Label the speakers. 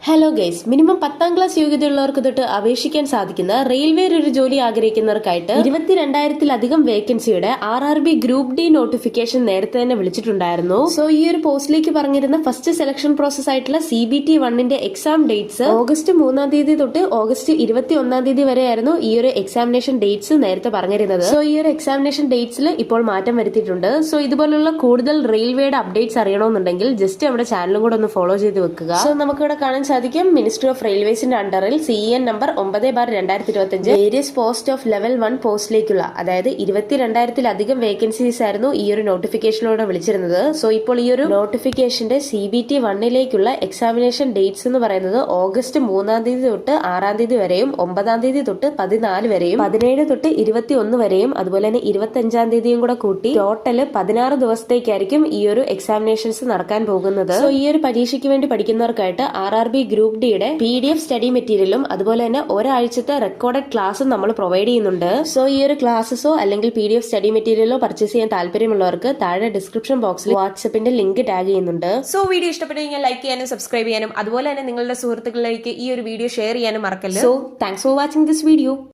Speaker 1: Hello guys, minimum 10ാം class യോഗ്യതയുള്ളവർക്ക് തൊട്ട് അപേക്ഷിക്കാൻ സാധിക്കുന്ന റെയിൽവേയിൽ ഒരു ജോലി ആഗ്രഹിക്കുന്നവർക്കായിട്ട് 22,000-ലധികം വേക്കൻസിയുടെ RRB ഗ്രൂപ്പ് ഡി നോട്ടിഫിക്കേഷൻ നേരത്തെ തന്നെ വിളിച്ചിട്ടുണ്ടായിരുന്നു. സോ ഈ ഒരു പോസ്റ്റിലേക്ക് പറഞ്ഞിരുന്ന ഫസ്റ്റ് സെലക്ഷൻ പ്രോസസ് ആയിട്ടുള്ള CBT 1ന്റെ എക്സാം ഡേറ്റ്സ് ഓഗസ്റ്റ് 3-ാം തീയതി തൊട്ട് ഓഗസ്റ്റ് 21-ാം തീയതി വരെയായിരുന്നു ഈ ഒരു എക്സാമിനേഷൻ ഡേറ്റ്സ് നേരത്തെ പറഞ്ഞിരുന്നത്. സോ ഈ ഒരു എക്സാമിനേഷൻ ഡേറ്റ്സിൽ ഇപ്പോൾ മാറ്റം വരുത്തിയിട്ടുണ്ട്. സോ ഇതുപോലുള്ള കൂടുതൽ റെയിൽവേയുടെ അപ്ഡേറ്റ്സ് അറിയണമെന്നുണ്ടെങ്കിൽ ജസ്റ്റ് നമ്മുടെ ചാനലും കൂടെ ഒന്ന് ഫോളോ ചെയ്ത് വെക്കുക. സോ നമുക്കിവിടെ കാണാൻ സാധിക്കും, മിനിസ്ട്രി ഓഫ് റെയിൽവേസിന്റെ അണ്ടറിൽ CEN number 9/2025 various post of level 1 പോസ്റ്റിലേക്കുള്ള, അതായത് 22,000-ലധികം വേക്കൻസീസ് ആയിരുന്നു ഈ ഒരു നോട്ടിഫിക്കേഷനിലൂടെ വിളിച്ചിരുന്നത്. സോ ഇപ്പോൾ ഈ ഒരു നോട്ടിഫിക്കേഷന്റെ CBT 1ലേക്കുള്ള എക്സാമിനേഷൻ ഡേറ്റ്സ് എന്ന് പറയുന്നത് ഓഗസ്റ്റ് 3-ാം തീയതി തൊട്ട് 6-ാം തീയതി വരെയും 9-ാം തീയതി തൊട്ട് 14 വരെയും 17 തൊട്ട് 21 വരെയും അതുപോലെ തന്നെ 25-ാം തീയതിയും കൂടെ കൂട്ടി ടോട്ടല് 16 ദിവസത്തേക്കായിരിക്കും ഈ ഒരു എക്സാമിനേഷൻസ് നടക്കാൻ പോകുന്നത്. സോ ഈ ഒരു പരീക്ഷയ്ക്ക് വേണ്ടി പഠിക്കുന്നവർക്കായിട്ട് RRB ഗ്രൂപ്പ് ഡിയുടെ PDF സ്റ്റഡി മെറ്റീരിയലും അതുപോലെ തന്നെ ഒരാഴ്ചത്തെ റെക്കോർഡഡ് ക്ലാസ്സും നമ്മൾ പ്രൊവൈഡ് ചെയ്യുന്നുണ്ട്. സോ ഈ ഒരു ക്ലാസ്സസോ അല്ലെങ്കിൽ PDF സ്റ്റഡി മെറ്റീരിയലോ പർച്ചേസ് ചെയ്യാൻ താല്പര്യമുള്ളവർക്ക് താഴെ ഡിസ്ക്രിപ്ഷൻ ബോക്സിൽ വാട്സ്ആപ്പിന്റെ ലിങ്ക് ടാഗ് ചെയ്യുന്നുണ്ട്.
Speaker 2: സോ വീഡിയോ ഇഷ്ടപ്പെട്ടെങ്കിൽ ലൈക്ക് ചെയ്യാനും സബ്സ്ക്രൈബ് ചെയ്യാനും അതുപോലെ തന്നെ നിങ്ങളുടെ സുഹൃത്തുക്കളിലേക്ക് ഈ ഒരു വീഡിയോ ഷെയർ ചെയ്യാനും മറക്കല്ല.
Speaker 1: So thanks for watching this video.